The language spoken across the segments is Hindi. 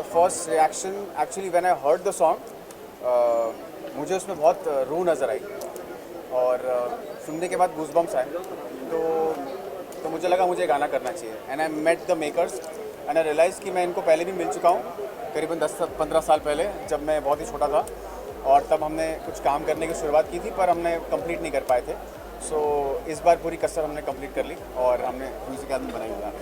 The first reaction actually when I heard the song, मुझे उसमें बहुत रूह नज़र आई और सुनने के बाद गूज़बम्प्स आए। तो मुझे लगा मुझे गाना करना चाहिए and I met the makers and I realise कि मैं इनको पहले भी मिल चुका हूँ, करीबन 10-15 साल पहले, जब मैं बहुत ही छोटा था और तब हमने कुछ काम करने की शुरुआत की थी पर हमने कंप्लीट नहीं कर पाए थे। सो इस बार पूरी कसर हमने कंप्लीट कर ली और हमने म्यूजिक एल्बम बनाई हुआ है।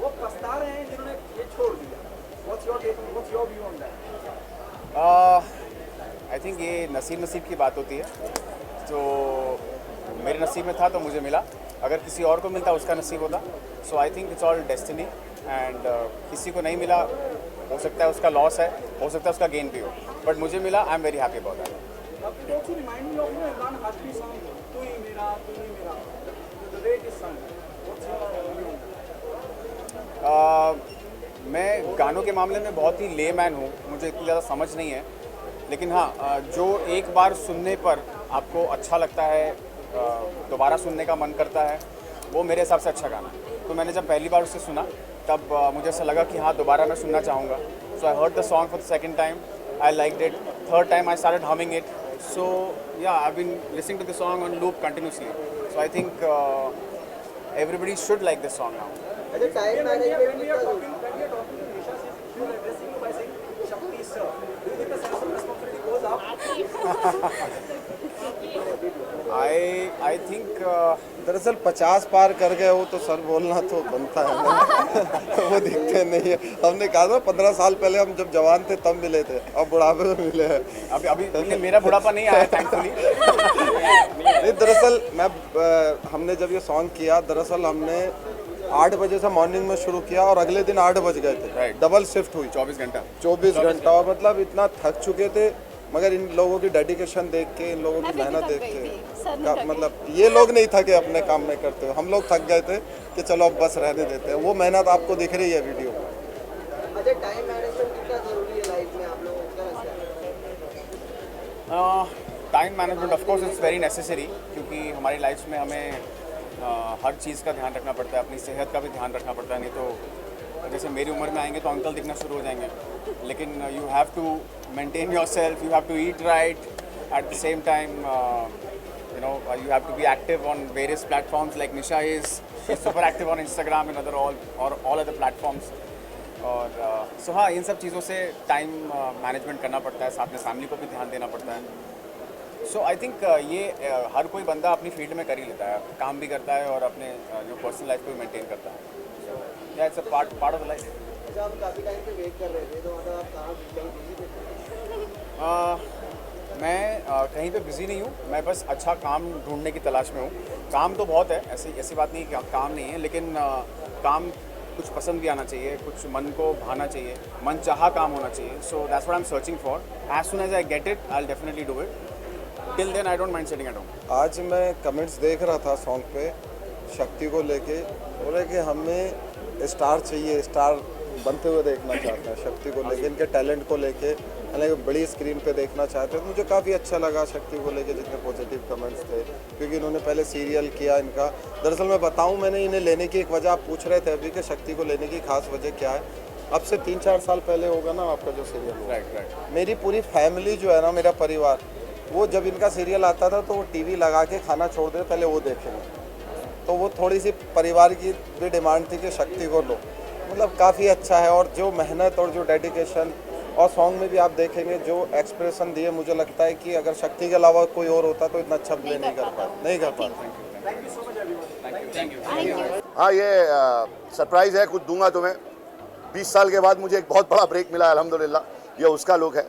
वो पछता रहे हैं जिन्होंने ये छोड़ दिया। What's your view on that? I think ये नसीब की बात होती है। तो मेरे नसीब में था तो मुझे मिला, अगर किसी और को मिलता उसका नसीब होता। So I think it's all destiny and किसी को नहीं मिला, हो सकता है उसका लॉस है, हो सकता है उसका गेन भी हो, बट मुझे मिला। आई am very happy about that. Imran Hashmi song तू ही मेरा the way it is sung. What's your view? मैं गानों के मामले में बहुत ही लेमैन हूँ, मुझे इतनी ज़्यादा समझ नहीं है, लेकिन हाँ, जो एक बार सुनने पर आपको अच्छा लगता है, दोबारा सुनने का मन करता है, वो मेरे हिसाब से अच्छा गाना है। तो मैंने जब पहली बार उसे सुना तब मुझे ऐसा लगा कि हाँ, दोबारा मैं सुनना चाहूँगा। So I heard the song for the second time, I liked it, third time I started humming it. So yeah I been listening to the song on loop continuously. So I think everybody should like this song now. When we are talking to Nisha, she is addressing you by saying Shakti sir. Do you think the sense of responsibility goes up? I think दरअसल 50 पार कर गए हो तो सर बोलना तो बनता है ना। वो दिखते नहीं है। हमने कहा था 15 साल पहले हम जब जवान थे तब मिले थे, अब बुढ़ापे में मिले हैं। अभी मेरा बुढ़ापा नहीं आया थैंकफुली। नहीं, दरअसल हमने जब ये सॉन्ग किया, दरअसल हमने 8 बजे से मॉर्निंग में शुरू किया और अगले दिन 8 बज गए थे। डबल शिफ्ट हुई, 24 घंटा और मतलब इतना थक चुके थे, मगर इन लोगों की डेडिकेशन देख के, इन लोगों की मेहनत देख के, मतलब ये लोग नहीं थके अपने काम में करते हुए, हम लोग थक गए थे कि चलो अब बस रहने देते हैं। वो मेहनत आपको दिख रही है वीडियो में। अच्छा, टाइम मैनेजमेंट कितना जरूरी है लाइफ में आप लोगों का? Time management of course it's very necessary, क्योंकि हमारी लाइफ में हमें हर चीज़ का ध्यान रखना पड़ता है, अपनी सेहत का भी ध्यान रखना पड़ता है। नहीं तो जैसे मेरी उम्र में आएंगे तो अंकल दिखना शुरू हो जाएंगे, लेकिन you have to maintain yourself, you have to eat right, at the same time you have to be active on various platforms like Nisha is super active on Instagram and all other platforms. और so हाँ, इन सब चीज़ों से टाइम मैनेजमेंट करना पड़ता है, साथ में फैमिली को भी ध्यान देना पड़ता है। सो आई थिंक ये हर कोई बंदा अपनी फील्ड में कर ही लेता है, काम भी करता है और अपने जो पर्सनल लाइफ को भी मेंटेन करता है। या it's a part of the life. अच्छा, हम काफ़ी टाइम से वेट कर रहे थे, तो मतलब आप कहाँ बिजी थे? मैं कहीं पे बिज़ी नहीं हूँ, मैं बस अच्छा काम ढूंढने की तलाश में हूँ। काम तो बहुत है, ऐसी बात नहीं कि काम नहीं है, लेकिन काम कुछ पसंद भी आना चाहिए, कुछ मन को भाना चाहिए, मन चाहा काम होना चाहिए। So that's what I am searching for. As soon as I get it I will definitely do it. Till then I don't mind sitting at home. आज मैं कमेंट्स देख रहा था सॉन्ग पे, शक्ति को लेके बोले कि हमें स्टार चाहिए, स्टार बनते हुए देखना चाहते हैं शक्ति को लेके, इनके टैलेंट को लेके बड़ी स्क्रीन पे देखना चाहते हैं। मुझे काफ़ी अच्छा लगा शक्ति को लेके जितने पॉजिटिव कमेंट्स थे, क्योंकि इन्होंने पहले सीरियल किया इनका। दरअसल मैं बताऊं, मैंने इन्हें लेने की एक वजह, आप पूछ रहे थे अभी कि शक्ति को लेने की खास वजह क्या है। अब से 3-4 साल पहले होगा ना आपका जो सीरियल हुआ। राइट। मेरी पूरी फैमिली जो है ना, मेरा परिवार, वो जब इनका सीरियल आता था तो वो टीवी लगा के खाना छोड़ दे, पहले वो देखेंगे। तो वो थोड़ी सी परिवार की भी डिमांड थी कि शक्ति को लो। मतलब काफ़ी अच्छा है, और जो मेहनत और जो डेडिकेशन, और सॉन्ग में भी आप देखेंगे जो एक्सप्रेशन दिए, मुझे लगता है कि अगर शक्ति के अलावा कोई और होता तो इतना अच्छा प्ले नहीं कर पाता। हाँ, ये सरप्राइज़ है, कुछ दूंगा तुम्हें। 20 साल के बाद मुझे एक बहुत बड़ा ब्रेक मिला अल्हम्दुलिल्लाह। ये उसका लुक है,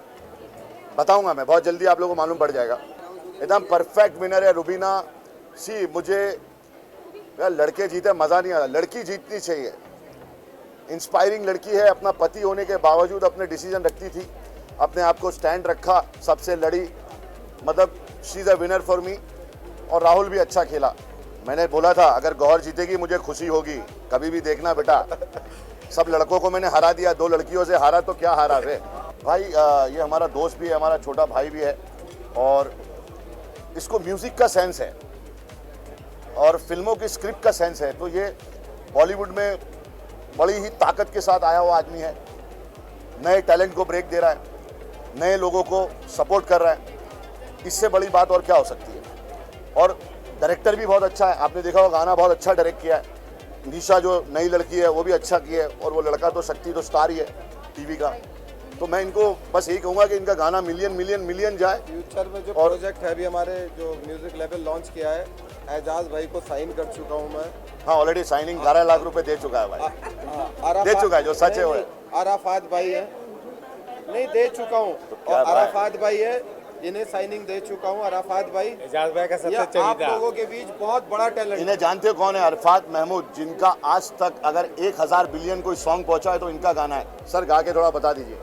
बताऊंगा मैं बहुत जल्दी, आप लोगों को मालूम पड़ जाएगा। एकदम परफेक्ट विनर है रुबीना सी। मुझे यार लड़के जीते मज़ा नहीं आता, लड़की जीतनी चाहिए। इंस्पायरिंग लड़की है, अपना पति होने के बावजूद अपने डिसीजन रखती थी, अपने आप को स्टैंड रखा, सबसे लड़ी, मतलब she is a winner for me. और राहुल भी अच्छा खेला। मैंने बोला था अगर गौहर जीतेगी मुझे खुशी होगी, कभी भी देखना बेटा। सब लड़कों को मैंने हरा दिया, 2 लड़कियों से हारा तो क्या हारा रे भाई। ये हमारा दोस्त भी है, हमारा छोटा भाई भी है, और इसको म्यूज़िक का सेंस है और फिल्मों की स्क्रिप्ट का सेंस है। तो ये बॉलीवुड में बड़ी ही ताकत के साथ आया हुआ आदमी है, नए टैलेंट को ब्रेक दे रहा है, नए लोगों को सपोर्ट कर रहा है। इससे बड़ी बात और क्या हो सकती है। और डायरेक्टर भी बहुत अच्छा है, आपने देखा होगा गाना बहुत अच्छा डायरेक्ट किया है। निशा जो नई लड़की है वो भी अच्छा की है, और वो लड़का तो शक्ति तो स्टार ही है टीवी का। तो मैं इनको बस यही कहूँगा कि इनका गाना मिलियन जाए। फ्यूचर में जो प्रोजेक्ट है अभी हमारे जो म्यूजिक लेवल लॉन्च किया है, एजाज भाई को साइन कर चुका हूँ मैं। हाँ, ऑलरेडी साइनिंग 11 लाख रुपए दे चुका है भाई। दे चुका है, जो सच है वो है। अराफात भाई है, नहीं दे चुका हूँ। क्या और भाई? अराफात भाई है, इन्हें साइनिंग दे चुका हूँ। अराफात भाई एजाज भाई का ये आप लोगों के बीच बहुत बड़ा टैलेंट। इन्हें जानते हो कौन है? अरफात महमूद, जिनका आज तक अगर 1000 बिलियन कोई सॉन्ग पहुंचा है तो इनका गाना है। सर गा के थोड़ा बता दीजिए।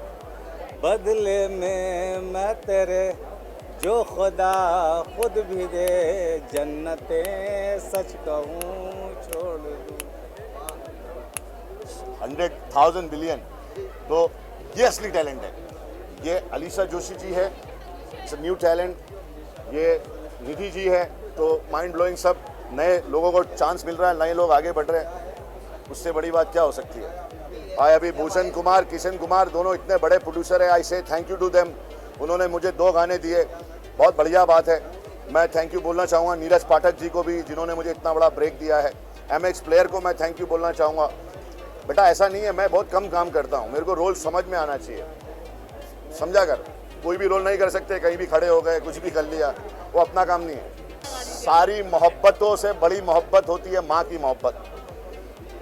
बदले में मैं तेरे जो खुदा खुद भी दे, जन्नते सच कहूँ छोड़ दूँ। 100,000 बिलियन, तो ये असली टैलेंट है। ये अलीशा जोशी जी है, इट्स न्यू टैलेंट। ये निधि जी है, तो माइंड ब्लोइंग। सब नए लोगों को चांस मिल रहा है, नए लोग आगे बढ़ रहे हैं। उससे बड़ी बात क्या हो सकती है। भाई अभी भूषण कुमार, किशन कुमार दोनों इतने बड़े प्रोड्यूसर है। आई से थैंक यू टू देम। उन्होंने मुझे 2 गाने दिए, बहुत बढ़िया बात है। मैं थैंक यू बोलना चाहूँगा नीरज पाठक जी को भी, जिन्होंने मुझे इतना बड़ा ब्रेक दिया है। MX प्लेयर को मैं थैंक यू बोलना चाहूँगा। बेटा ऐसा नहीं है, मैं बहुत कम काम करता हूँ, मेरे को रोल समझ में आना चाहिए। समझा कर, कोई भी रोल नहीं कर सकते, कहीं भी खड़े हो गए कुछ भी कर लिया, वो अपना काम नहीं है। सारी मोहब्बतों से बड़ी मोहब्बत होती है माँ की मोहब्बत,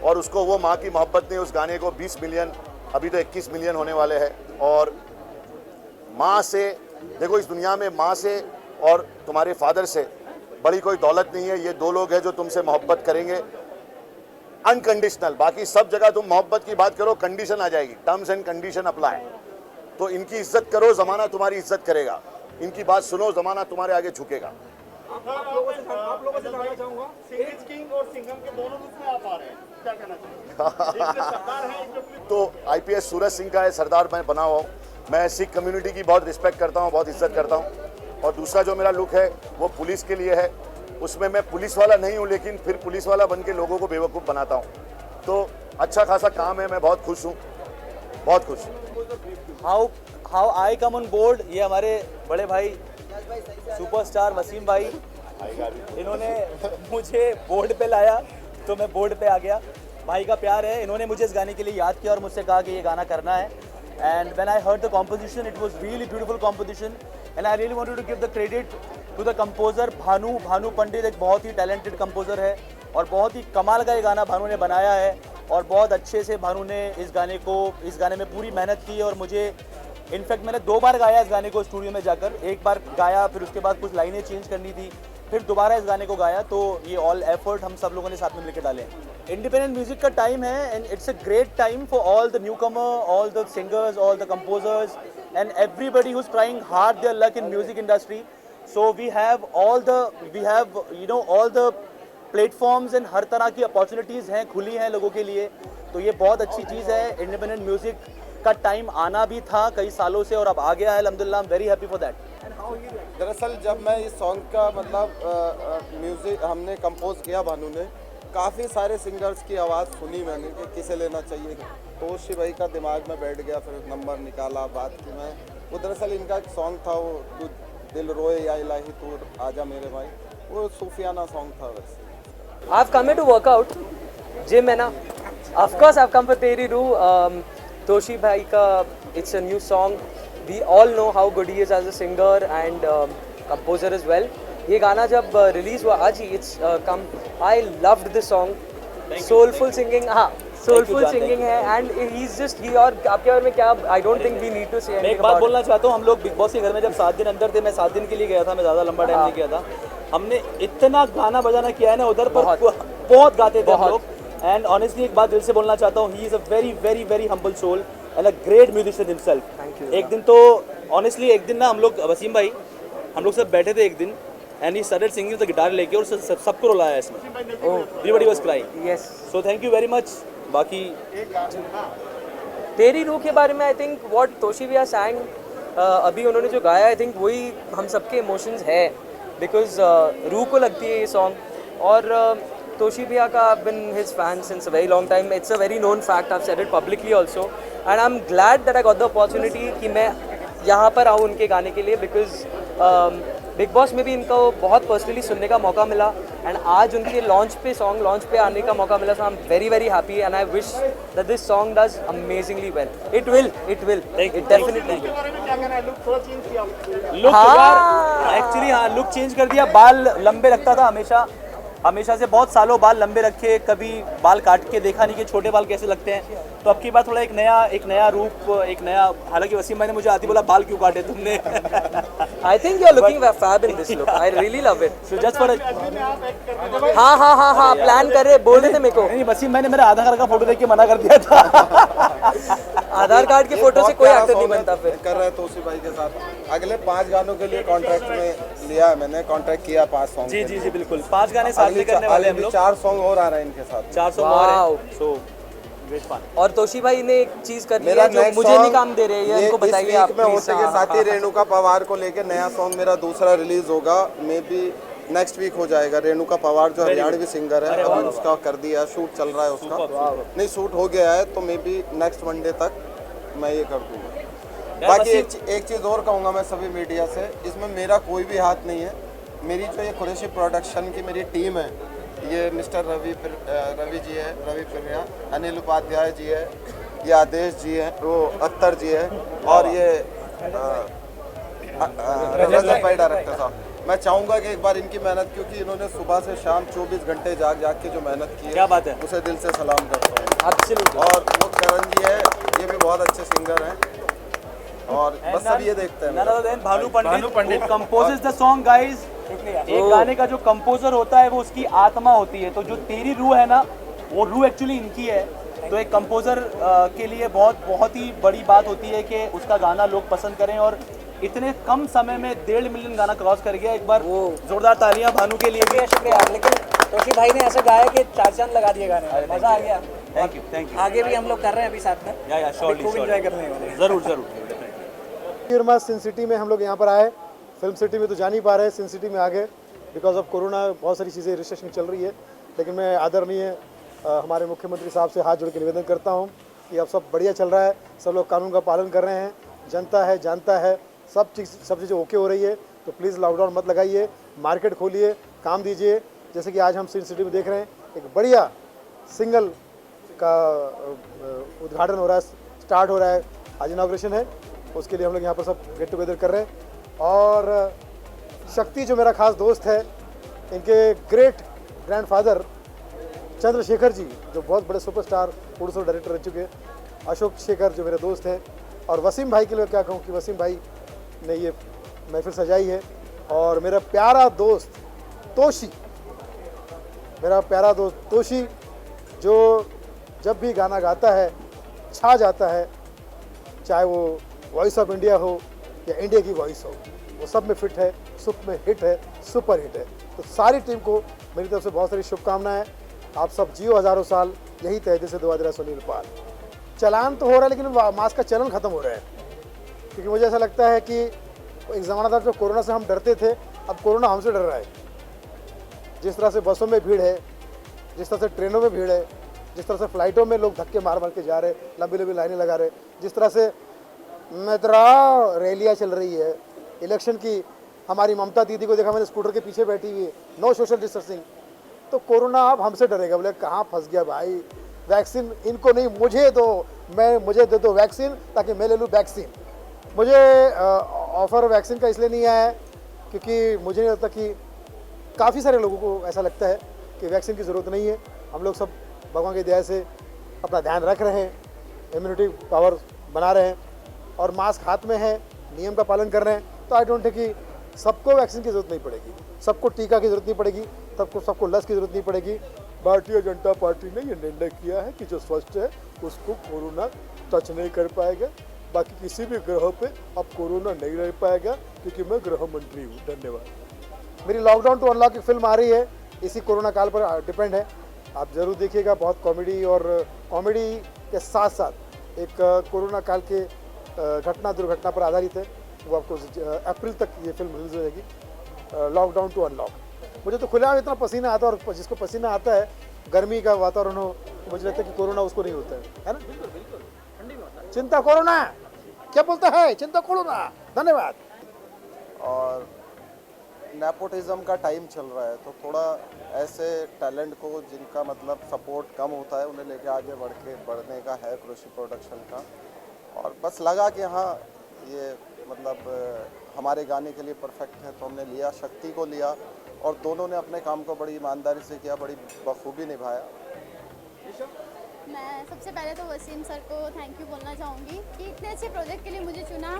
और उसको वो माँ की मोहब्बत ने उस गाने को 20 मिलियन, अभी तो 21 मिलियन होने वाले हैं। और माँ से, देखो इस दुनिया में माँ से और तुम्हारे फादर से बड़ी कोई दौलत नहीं है। ये 2 लोग हैं जो तुमसे मोहब्बत करेंगे अनकंडीशनल। बाकी सब जगह तुम मोहब्बत की बात करो, कंडीशन आ जाएगी, टर्म्स एंड कंडीशन अप्लाई। तो इनकी इज्जत करो, ज़माना तुम्हारी इज्जत करेगा। इनकी बात सुनो, ज़माना तुम्हारे आगे झुकेगा। आप लोगों से जानना चाहूंगा, सिंगिंग किंग और सिंगम के दोनों रूप में आप आ रहे हैं, क्या कहना चाहिए? एक सरदार है, एक तो IPS सूरज सिंह का है सरदार मैं बना हुआ हूँ। मैं सिख कम्युनिटी की बहुत रिस्पेक्ट करता हूँ, बहुत इज्जत करता हूँ। और दूसरा जो मेरा लुक है वो पुलिस के लिए है। उसमें मैं पुलिस वाला नहीं हूँ, लेकिन फिर पुलिस वाला बन के लोगों को बेवकूफ़ बनाता हूँ। तो अच्छा खासा काम है, मैं बहुत खुश हूँ, बहुत खुश हूँ। How I come on board, ये हमारे बड़े भाई सुपरस्टार वसीम भाई, इन्होंने मुझे बोर्ड पे लाया तो मैं बोर्ड पे आ गया। भाई का प्यार है, इन्होंने मुझे इस गाने के लिए याद किया और मुझसे कहा कि ये गाना करना है। And when I heard the composition, it was really beautiful composition and I really wanted to give the credit to the composer Bhanu Pandit. एक बहुत ही टैलेंटेड कंपोजर है और बहुत ही कमाल का ये गाना भानु ने बनाया है, और बहुत अच्छे से भानु ने इस गाने में पूरी मेहनत की। और मुझे इनफैक्ट मैंने 2 बार गाया इस गाने को स्टूडियो में जाकर। एक बार गाया, फिर उसके बाद कुछ लाइनें चेंज करनी थी, फिर दोबारा इस गाने को गाया। तो ये ऑल एफर्ट हम सब लोगों ने साथ में मिलकर डाले हैं। इंडिपेंडेंट म्यूजिक का टाइम है and it's a great time for all the newcomer, all the singers, all the composers and everybody who is trying hard their luck in music industry. So we have all the platforms and हर तरह की अपॉर्चुनिटीज़ हैं, खुली हैं लोगों के लिए। तो ये बहुत अच्छी चीज़ है। इंडिपेंडेंट म्यूजिक का टाइम आना भी था कई सालों से और अब आ गया है, अल्हम्दुलिल्लाह। आई am very happy for that. दरअसल जब मैं इस सॉन्ग का मतलब म्यूज़िक हमने कंपोज किया, भानु ने काफ़ी सारे सिंगर्स की आवाज़ सुनी मैंने कि किसे लेना चाहिए, तो तोशी भाई का दिमाग में बैठ गया। फिर नंबर निकाला, बात की मैं। वो दरअसल इनका एक सॉन्ग था, वो तू दिल रोए या इलाही तू आजा मेरे भाई, वो सूफियाना सॉन्ग था। वैसे I've come here to work out, gym है ना. Of course I've come for तेरी रूह. तोशी भाई का it's a new song. We all know how good he is as a singer and composer as well. ये गाना जब रिलीज हुआ आज ही, it's come. I loved this song. Soulful singing, हाँ. Soulful singing है and he's just he और आपके बारे में क्या? I don't think we need to say anything. मैं एक बात बोलना चाहता हूँ, हम लोग बिग बॉस के घर में जब 7 दिन अंदर थे, मैं 7 दिन के लिए गया था, मैं ज़्यादा लंबा टाइम नहीं गया था। हमने इतना गाना बजाना किया है ना उधर पर, बहुत गाते थे हम लोग। एंड ऑनेस्टली एक बात दिल से बोलना चाहता हूँ, he is a very very very humble soul and a great musician himself. Thank you. एक दिन तो ऑनेस्टली एक दिन ना हम लोग, वसीम भाई, हम लोग सब बैठे थे एक दिन and he started singing the guitar लेके और सबको रुलाया इसमें। Everybody was crying. Yes. So thank you very much. बाकी तेरी रूह के बारे में आई थिंक व्हाट तोशी भैया सैंग, अभी उन्होंने जो गाया, आई थिंक वही हम सबके इमोशंस है, बिकॉज रूह को लगती है ये सॉन्ग। और Toshi Bhaiya ka I've been his fan since a very long time. It's a very known fact. I've said it publicly also, and I'm glad that I got the opportunity कि मैं यहाँ पर आऊँ उनके गाने के लिए because बिग बॉस में भी इनको बहुत पर्सनली सुनने का मौका मिला एंड आज उनके लॉन्च पे आने का मौका मिला. So I am very very happy and I wish that this song does amazingly well. It will it definitely look यार एक्चुअली हाँ लुक चेंज कर दिया. बाल लंबे रखता था हमेशा से, बहुत सालों बाल लंबे रखे, कभी बाल काट के देखा नहीं कि छोटे बाल कैसे लगते हैं. तो अब की बात थोड़ा एक नया रूप, एक नया. हालांकि वसीम भाई ने मुझे आती बोला बाल क्यों काटे तुमने. I think you are looking fab in this look. I really love it. So just for हाँ प्लान कर रहे, बोल रहे थे मेरे को. नहीं वसीम भाई ने मेरा आधार कार्ड का फोटो देख के मना कर दिया था. आधार कार्ड की फोटो से कोई एक्टर नहीं बनता. फिर कर रहे तोशी भाई के साथ अगले 5 गानों के लिए कॉन्ट्रैक्ट में लिया है मैंने. कॉन्ट्रैक्ट किया 5 सॉन्ग. जी बिल्कुल 5 गाने साथ में करने वाले हम लोग. 4 सॉन्ग और आ रहे हैं इनके साथ. 400 और है. So great fun. और तोशी भाई ने एक चीज कर दी मेरा है जो next मुझे song नहीं काम दे रहे हैं. उनको बताइए आप में हो please. सके हाँ, साथी हाँ, रेणुका पवार को लेके नया सॉन्ग मेरा दूसरा रिलीज होगा. मे बी नेक्स्ट वीक हो जाएगा. रेणुका पवार जो हरियाणवी सिंगर है, अभी उसका कर दिया, शूट चल रहा है उसका. नहीं शूट हो गया है तो मे बी नेक्स्ट मंडे तक मैं ये कर दूंगा. बाकी एक चीज़ और कहूँगा मैं सभी मीडिया से, इसमें मेरा कोई भी हाथ नहीं है. मेरी जो ये कुरैशी प्रोडक्शन की मेरी टीम है, ये मिस्टर रवि जी है, रवि प्रिया, अनिल उपाध्याय जी है, ये आदेश जी है, वो अख्तर जी है, और ये रजत भाई डायरेक्टर साहब. मैं चाहूँगा कि एक बार इनकी मेहनत, क्योंकि इन्होंने सुबह से शाम 24 घंटे जाग के जो मेहनत की है, क्या बात है, उसे दिल से सलाम करता हूँ. Absolutely. और वो करण जी है, ये भी बहुत अच्छे सिंगर हैं. और बस सब ये देखते हैं. None other than Bhanu Pandit composes the song guys. एक गाने का जो कंपोजर होता है वो उसकी आत्मा होती है. तो जो तेरी रूह है ना, वो रूह एक्चुअली इनकी है. तो एक कंपोजर के लिए बहुत ही बड़ी बात होती है कि उसका गाना लोग पसंद करें. और इतने कम समय में 1.5 मिलियन गाना क्रॉस कर गया. एक बार जोरदार तालियां भानु के लिए भी. शुक्रिया. लेकिन तोशी भाई ने ऐसा गाया कि 4 चांद लगा दिए गाने में. मजा आ गया. Thank you. आगे भी हम लोग कर रहे हैं अभी साथ में. या श्योरली खूब एंजॉय करने वाले हैं. जरूर. सिन सिटी में हम लोग यहाँ पर आए. फिल्म सिटी में तो जा नहीं पा रहे, सिन सिटी में आ गए बिकॉज ऑफ कोरोना. बहुत सारी चीज़ें रिस्ट्रिक्शन चल रही है, लेकिन मैं आदरणीय हमारे मुख्यमंत्री साहब से हाथ जोड़ के निवेदन करता हूँ कि अब सब बढ़िया चल रहा है, सब लोग कानून का पालन कर रहे हैं, जनता है जानता है, सब चीज़ें ओके हो रही है. तो प्लीज़ लॉकडाउन मत लगाइए, मार्केट खोलिए, काम दीजिए. जैसे कि आज हम सिन सिटी में देख रहे हैं एक बढ़िया सिंगल का उद्घाटन हो रहा है, स्टार्ट हो रहा है, आज इनॉग्रेशन है. उसके लिए हम लोग यहाँ पर सब गेट टुगेदर कर रहे हैं. और शक्ति जो मेरा खास दोस्त है, इनके ग्रेट ग्रैंडफादर चंद्रशेखर जी जो बहुत बड़े सुपरस्टार प्रोड्यूसर डायरेक्टर रह चुके हैं, अशोक शेखर जो मेरे दोस्त हैं. और वसीम भाई के लिए क्या कहूँ कि वसीम भाई ने ये महफिल सजाई है. और मेरा प्यारा दोस्त तोशी, मेरा प्यारा दोस्त तोशी जो जब भी गाना गाता है छा जाता है, चाहे वो वॉइस ऑफ इंडिया हो या इंडिया की वॉइस हो, वो सब में फिट है, सुप में हिट है, सुपर हिट है. तो सारी टीम को मेरी तरफ से बहुत सारी शुभकामनाएं. आप सब जियो हज़ारों साल, यही तहदे से दुआ दे रहा सुनील पाल. चलान तो हो रहा है लेकिन मास्क का चलन ख़त्म हो रहा है, क्योंकि मुझे ऐसा लगता है कि एक ज़माना था जो कोरोना से हम डरते थे, अब कोरोना हमसे डर रहा है. जिस तरह से बसों में भीड़ है, जिस तरह से ट्रेनों में भीड़ है, जिस तरह से फ्लाइटों में लोग धक्के मार के जा रहे, लंबी लंबी लाइनें लगा रहे, जिस तरह से रैलियाँ चल रही है इलेक्शन की. हमारी ममता दीदी को देखा मैंने स्कूटर के पीछे बैठी हुई है, नो सोशल डिस्टेंसिंग. तो कोरोना अब हमसे डरेगा. बोले कहाँ फंस गया भाई, वैक्सीन इनको नहीं मुझे दो, मुझे दे दो वैक्सीन ताकि मैं ले लूँ वैक्सीन. मुझे ऑफ़र वैक्सीन का इसलिए नहीं आया है क्योंकि मुझे नहीं लगता कि काफ़ी सारे लोगों को ऐसा लगता है कि वैक्सीन की ज़रूरत नहीं है. हम लोग सब भगवान की दया से अपना ध्यान रख रहे हैं, इम्यूनिटी पावर बना रहे हैं और मास्क हाथ में है, नियम का पालन कर रहे हैं. तो आई डोंट थिंक कि सबको वैक्सीन की ज़रूरत नहीं पड़ेगी, सबको टीका की ज़रूरत नहीं पड़ेगी, सबको लस की ज़रूरत नहीं पड़ेगी. भारतीय जनता पार्टी ने ये निर्णय किया है कि जो स्वस्थ है उसको कोरोना टच नहीं कर पाएगा. बाकी किसी भी ग्रह पे अब कोरोना नहीं रह पाएगा क्योंकि मैं गृह मंत्री हूँ. धन्यवाद. मेरी लॉकडाउन टू अनलॉक की फिल्म आ रही है, इसी कोरोना काल पर डिपेंड है. आप ज़रूर देखिएगा. बहुत कॉमेडी और कॉमेडी के साथ साथ एक कोरोना काल के घटना दुर्घटना पर आधारित है. वो आपको अप्रैल तक ये फिल्म रिलीज हो जाएगी. लॉकडाउन टू अनलॉक मुझे तो खुलेआम इतना पसीना आता है, और जिसको पसीना आता है, गर्मी का वातावरण हो, तो मुझे लगता है कि कोरोना उसको नहीं होता है ना? बिल्कुल ठंडी में होता है। चिंता कोरोना, क्या बोलता है, चिंता कोरोना। धन्यवाद। और नेपोटिज्म का टाइम चल रहा है, तो थोड़ा ऐसे टैलेंट को जिनका मतलब सपोर्ट कम होता है उन्हें लेके आगे बढ़ने का है कृषि प्रोडक्शन का। और बस लगा कि हाँ ये मतलब हमारे गाने के लिए परफेक्ट है, तो हमने लिया, शक्ति को लिया, और दोनों ने अपने काम को बड़ी ईमानदारी से किया, बड़ी बखूबी निभाया। मैं सबसे पहले तो वसीम सर को थैंक यू बोलना चाहूँगी कि इतने अच्छे प्रोजेक्ट के लिए मुझे चुना,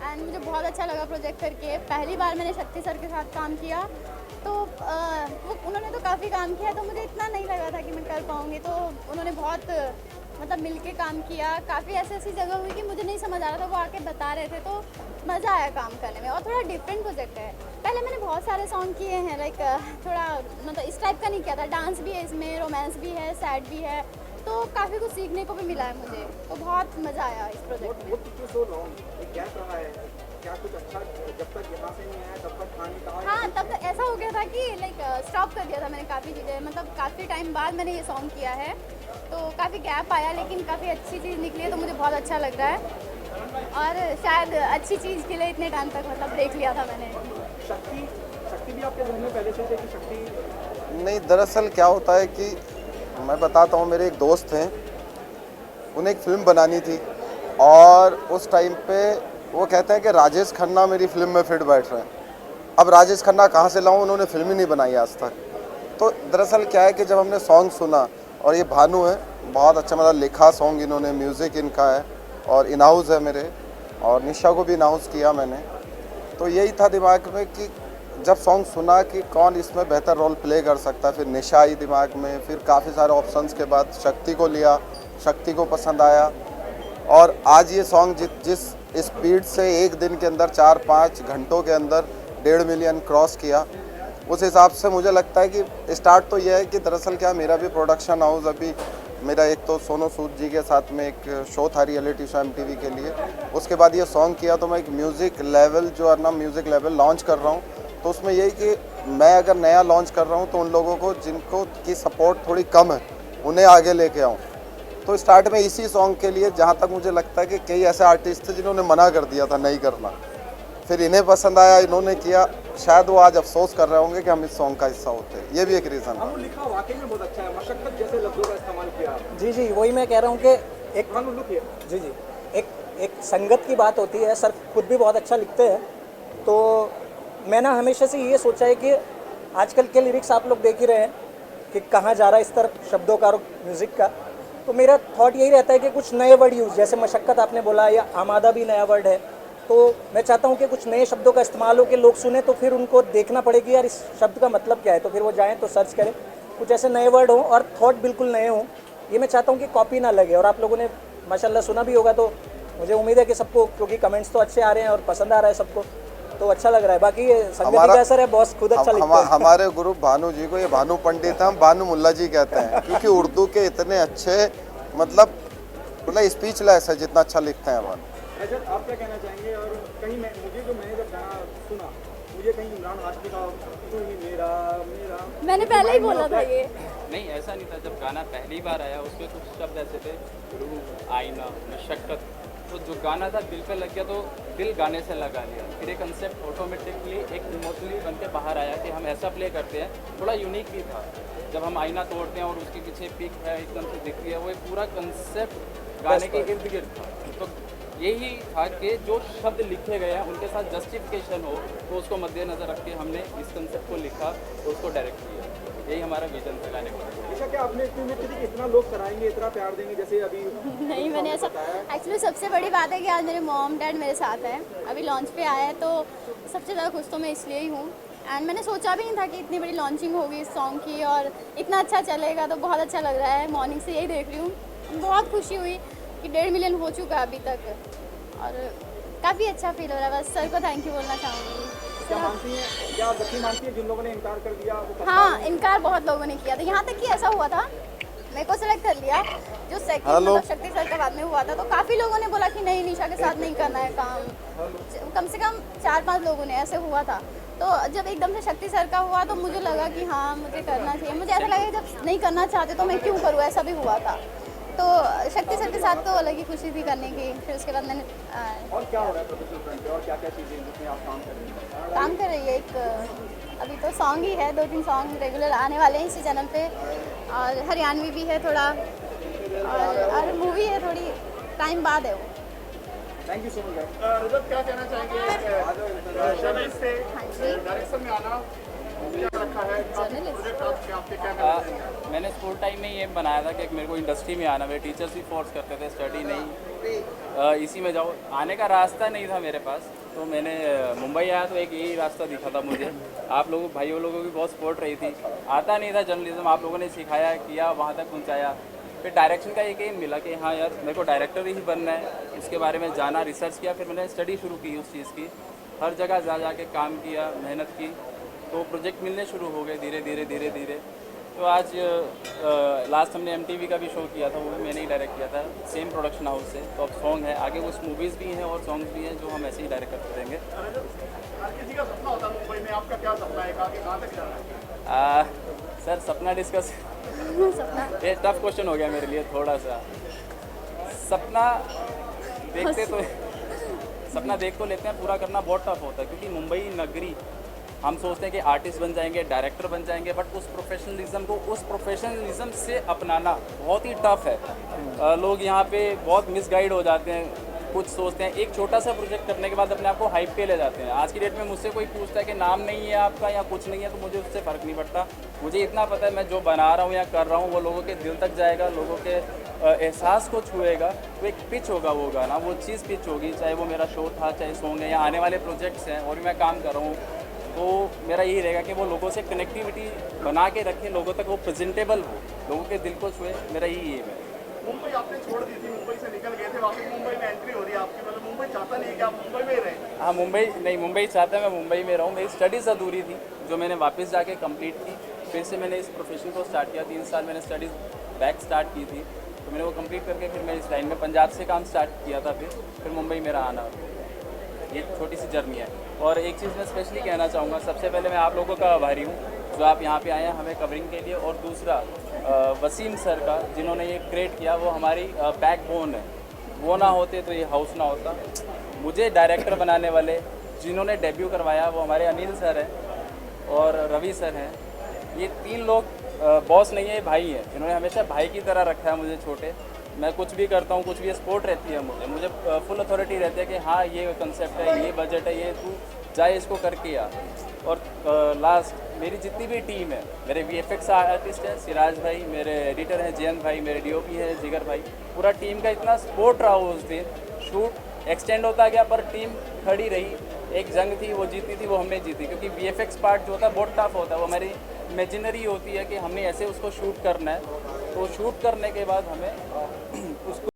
एंड मुझे बहुत अच्छा लगा प्रोजेक्ट करके। पहली बार मैंने शक्ति सर के साथ काम किया, तो उन्होंने तो काफ़ी काम किया, तो मुझे इतना नहीं लगा था कि मैं कर पाऊँगी, तो उन्होंने बहुत मतलब मिल के काम किया। काफ़ी ऐसी जगह हुई कि मुझे नहीं समझ आ रहा था, वो आके बता रहे थे, तो मज़ा आया काम करने में। और थोड़ा डिफरेंट प्रोजेक्ट है, पहले मैंने बहुत सारे सॉन्ग किए हैं, लाइक थोड़ा मतलब इस टाइप का नहीं किया था। डांस भी है इसमें, रोमांस भी है, सैड भी है, तो काफ़ी कुछ सीखने को भी मिला है मुझे, तो बहुत मज़ा आया इस प्रोजेक्ट में। वो टुक यू सो लॉन्ग, एक गैप रहा है, क्या कुछ अच्छा जब तक यहाँ से नहीं आया तब तक खाने कहा? हाँ, तब ऐसा हो गया था कि लाइक स्टॉप कर दिया था मैंने काफ़ी चीज़ें, मतलब काफ़ी टाइम बाद मैंने ये सॉन्ग किया है, तो काफ़ी गैप आया, लेकिन काफ़ी अच्छी चीज़ निकली है, तो मुझे बहुत अच्छा लग रहा है। और शायद अच्छी चीज़ के लिए इतने टाइम तक मतलब ब्रेक लिया था मैंने। शक्ति भी आपके जहन में पहले से थे कि शक्ति? नहीं, दरअसल क्या होता है कि मैं बताता हूँ, मेरे एक दोस्त हैं, उन्हें एक फ़िल्म बनानी थी, और उस टाइम पे वो कहते हैं कि राजेश खन्ना मेरी फिल्म में फिट बैठ रहे हैं। अब राजेश खन्ना कहाँ से लाऊं, उन्होंने फिल्म ही नहीं बनाई आज तक। तो दरअसल क्या है कि जब हमने सॉन्ग सुना, और ये भानु है, बहुत अच्छा मतलब लिखा सॉन्ग इन्होंने, म्यूज़िक इनका है, और इनाउस है मेरे, और निशा को भी इनाउस किया मैंने। तो यही था दिमाग में कि जब सॉन्ग सुना कि कौन इसमें बेहतर रोल प्ले कर सकता है, फिर निशा आई दिमाग में, फिर काफ़ी सारे ऑप्शंस के बाद शक्ति को लिया, शक्ति को पसंद आया, और आज ये सॉन्ग जिस स्पीड से एक दिन के अंदर 4-5 घंटों के अंदर 1.5 मिलियन क्रॉस किया, उस हिसाब से मुझे लगता है कि स्टार्ट तो यह है कि दरअसल क्या मेरा भी प्रोडक्शन हाउस, अभी मेरा एक तो सोनू सूद जी के साथ में एक शो था रियलिटी शो MTV के लिए, उसके बाद ये सॉन्ग किया, तो मैं एक म्यूज़िक लेवल जो है ना, म्यूज़िक लेवल लॉन्च कर रहा हूँ। तो उसमें यही कि मैं अगर नया लॉन्च कर रहा हूँ, तो उन लोगों को जिनको की सपोर्ट थोड़ी कम है, उन्हें आगे लेके आऊँ। तो स्टार्ट में इसी सॉन्ग के लिए, जहाँ तक मुझे लगता है कि कई ऐसे आर्टिस्ट थे जिन्होंने मना कर दिया था नहीं करना, फिर इन्हें पसंद आया, इन्होंने किया। शायद वो आज अफसोस कर रहे होंगे कि हम इस सॉन्ग का हिस्सा होते हैं, ये भी एक रीज़न है। हम लिखा वाकई में बहुत अच्छा है, मशक्कत जैसे लफ्ज़ों का इस्तेमाल किया। जी जी, वही मैं कह रहा हूँ कि एक हम लुक है जी जी एक संगत की बात होती है। सर खुद भी बहुत अच्छा लिखते हैं, तो मैं ना हमेशा से ये सोचा है कि आजकल के लिरिक्स आप लोग देख ही रहे हैं कि कहाँ जा रहा है इस तरफ शब्दों का और म्यूज़िक का। तो मेरा थॉट यही रहता है कि कुछ नए वर्ड यूज़, जैसे मशक्क़त आपने बोला, या आमादा भी नया वर्ड है, तो मैं चाहता हूँ कि कुछ नए शब्दों का इस्तेमाल हो, कि लोग सुने तो फिर उनको देखना पड़ेगी यार इस शब्द का मतलब क्या है, तो फिर वो जाएँ तो सर्च करें, कुछ ऐसे नए वर्ड हों और थॉट बिल्कुल नए हों। ये मैं चाहता हूँ कि कॉपी ना लगे। और आप लोगों ने माशाल्लाह सुना भी होगा, तो मुझे उम्मीद है कि सबको, क्योंकि कमेंट्स तो अच्छे आ रहे हैं और पसंद आ रहा है सबको, तो अच्छा लग रहा है। बाकी ये संगति का असर है, बॉस खुद अच्छा लिखते हैं। हमारे गुरु भानु जी को, ये भानु पंडित हम भानु मुल्ला जी कहते हैं, क्योंकि उर्दू के इतने अच्छे मतलब स्पीचलेस है जितना अच्छा लिखते हैं भानु। रजत, आप क्या कहना चाहेंगे? और कहीं मैंने जब गाना सुना, मुझे कहीं इमरान हाशमी का तू ही मेरा मेरा, मैंने पहले ही बोला था ये। नहीं, ऐसा नहीं था। जब गाना पहली बार आया उसमें कुछ शब्द ऐसे थे, रूह, आईना, मशक्क़त, तो जो गाना था दिल पे लग गया, तो दिल गाने से लगा लिया। फिर ये कंसेप्ट ऑटोमेटिकली एक इमोशनली बन के बाहर आया कि हम ऐसा प्ले करते हैं, थोड़ा यूनिक भी था। जब हम आईना तोड़ते हैं और उसके पीछे पिक है एकदम से दिखती है, वो एक पूरा कंसेप्ट गाने के इर्द गिर्द था। तो यही था कि जो शब्द लिखे गए हैं उनके साथ जस्टिफिकेशन हो, तो उसको मद्देनज़र रख के हमने इस कंसेप्ट को लिखा, तो उसको डायरेक्ट किया। यही हमारा विजन था गाने का। निशा, क्या आपने इतनी उम्मीद थी कि इतना लोग सराहेंगे, इतना प्यार देंगे जैसे अभी? नहीं, मैंने ऐसा, एक्चुअली सबसे बड़ी बात है कि आज मेरे मॉम डैड मेरे साथ हैं, अभी लॉन्च पे आया है, तो सबसे ज़्यादा खुश तो मैं इसलिए ही हूँ। एंड मैंने सोचा भी नहीं था कि इतनी बड़ी लॉन्चिंग होगी इस सॉन्ग की और इतना अच्छा चलेगा, तो बहुत अच्छा लग रहा है। मॉर्निंग से यही देख रही हूँ, बहुत खुशी हुई कि 1.5 मिलियन हो चुका है अभी तक, और काफ़ी अच्छा फील हो रहा है। बस सर को थैंक यू बोलना चाहूँगी। क्या मानती हैं, क्या मानती है जिन लोगों ने इनकार कर दिया? हाँ, इनकार बहुत लोगों ने किया था, यहाँ तक कि ऐसा हुआ था मेरे को सेलेक्ट कर लिया। जो सेकंड मतलब शक्ति सर का बाद में हुआ था, तो काफ़ी लोगों ने बोला कि नहीं निशा के साथ नहीं करना है काम। कम से कम 4-5 लोगों ने ऐसे हुआ था। तो जब एकदम से शक्ति सर का हुआ तो मुझे लगा कि हाँ मुझे करना चाहिए। मुझे ऐसा लगा जब नहीं करना चाहते तो मैं क्यों करूँ, ऐसा भी हुआ था। तो शक्ति सर के साथ तो अलग ही खुशी थी करने की। फिर उसके बाद मैंने और क्या हो रहा है प्रोफेशनल फ्रंट पे और क्या क्या चीज़ें जिसमें आप काम कर रहे हैं? काम कर रही है। एक अभी तो सॉन्ग ही है, 2-3 सॉन्ग रेगुलर आने वाले हैं इसी चैनल पे, और हरियाणवी भी है थोड़ा, और मूवी है थोड़ी टाइम बाद है वो। Thank you so much. Rajat क्या कहना चाहेंगे शर्मिल से डायरेक्शन में आना क्या रखा है प्रोजेक्ट आपके क्या मैंने स्कूल टाइम में ये बनाया था कि मेरे को इंडस्ट्री में आना। मेरे टीचर्स भी फोर्स करते थे स्टडी नहीं, इसी में जाओ। आने का रास्ता नहीं था मेरे पास, तो मैंने मुंबई आया तो एक यही रास्ता दिखा था मुझे। आप लोगों भाइयों लोगों की बहुत सपोर्ट रही थी। आता नहीं था जर्नलिज्म, आप लोगों ने सिखाया किया, वहाँ तक पहुँचाया। फिर डायरेक्शन का एक एम मिला कि हाँ यार मेरे को डायरेक्टर ही बनना है। इसके बारे में जाना, रिसर्च किया, फिर मैंने स्टडी शुरू की उस चीज़ की। हर जगह जा के काम किया, मेहनत की, तो प्रोजेक्ट मिलने शुरू हो गए धीरे धीरे। तो आज लास्ट हमने MTV का भी शो किया था, वो भी मैंने ही डायरेक्ट किया था, सेम प्रोडक्शन हाउस से। तो अब सॉन्ग है, आगे कुछ मूवीज़ भी हैं और सॉन्ग्स भी हैं जो हम ऐसे ही डायरेक्ट करते रहेंगे। हर किसी का सपना होता है मुंबई में, आपका क्या सपना है, कहाँ तक जाना है? सर सपना डिस्कस सपना ये टफ क्वेश्चन हो गया मेरे लिए थोड़ा सा। सपना देखते तो सपना देख तो लेते हैं, पूरा करना बहुत टफ होता है, क्योंकि मुंबई नगरी हम सोचते हैं कि आर्टिस्ट बन जाएंगे, डायरेक्टर बन जाएंगे, बट उस प्रोफेशनलिज्म से अपनाना बहुत ही टफ है। लोग यहाँ पे बहुत मिसगाइड हो जाते हैं। कुछ सोचते हैं एक छोटा सा प्रोजेक्ट करने के बाद अपने आप को हाइप पे ले जाते हैं। आज की डेट में मुझसे कोई पूछता है कि नाम नहीं है आपका या कुछ नहीं है, तो मुझे उससे फ़र्क नहीं पड़ता। मुझे इतना पता है मैं जो बना रहा हूँ या कर रहा हूँ वो लोगों के दिल तक जाएगा, लोगों के एहसास को छुएगा। तो एक पिच होगा वो गाना, वो चीज़ पिच होगी, चाहे वो मेरा शो था, चाहे सॉन्ग है या आने वाले प्रोजेक्ट्स हैं और भी मैं काम कर रहा हूँ। तो मेरा यही रहेगा कि वो लोगों से कनेक्टिविटी बना के रखें, लोगों तक वो प्रेजेंटेबल हो, लोगों के दिल को छुए। मेरा यही एम है। मुंबई आपने छोड़ दी थी, मुंबई से निकल गए थे, वापस मुंबई में एंट्री हो रही है आपकी, मतलब मुंबई चाहता नहीं कि आप मुंबई में ही रहें? हाँ मुंबई चाहता है मैं मुंबई में रहूँ। मेरी स्टडीज़ अधूरी थी जो मैंने वापस जाके कंप्लीट की। फिर से मैंने इस प्रोफेशन को स्टार्ट किया। 3 साल मैंने स्टडीज़ बैक स्टार्ट की थी, तो मैंने वो कंप्लीट करके फिर मैं इस लाइन में पंजाब से काम स्टार्ट किया था। फिर मुंबई मेरा आना, ये छोटी सी जर्नी है। और एक चीज़ मैं स्पेशली कहना चाहूँगा, सबसे पहले मैं आप लोगों का आभारी हूँ जो आप यहाँ पे आए हैं हमें कवरिंग के लिए। और दूसरा वसीम सर का, जिन्होंने ये क्रिएट किया, वो हमारी बैकबोन है। वो ना होते तो ये हाउस ना होता। मुझे डायरेक्टर बनाने वाले जिन्होंने डेब्यू करवाया वो हमारे अनिल सर हैं और रवि सर हैं। ये 3 लोग बॉस नहीं है, ये भाई हैं। इन्होंने हमेशा भाई की तरह रखा है मुझे छोटे। मैं कुछ भी करता हूँ, कुछ भी सपोर्ट रहती है मुझे फुल अथॉरिटी रहती है कि हाँ ये कंसेप्ट है, ये बजट है, ये तू जाए इसको करके आ। और लास्ट मेरी जितनी भी टीम है, मेरे VFX आर्टिस्ट हैं सिराज भाई, मेरे एडिटर हैं जयंत भाई, मेरे DOP हैं जिगर भाई, पूरा टीम का इतना सपोर्ट रहा उस दिन। शूट एक्सटेंड होता गया पर टीम खड़ी रही। एक जंग थी वो जीती थी, वो हमने जीती, क्योंकि VFX पार्ट जो होता है बहुत टफ होता है। वो हमारी इमेजिनरी होती है कि हमने ऐसे उसको शूट करना है। तो शूट करने के बाद हमें उसको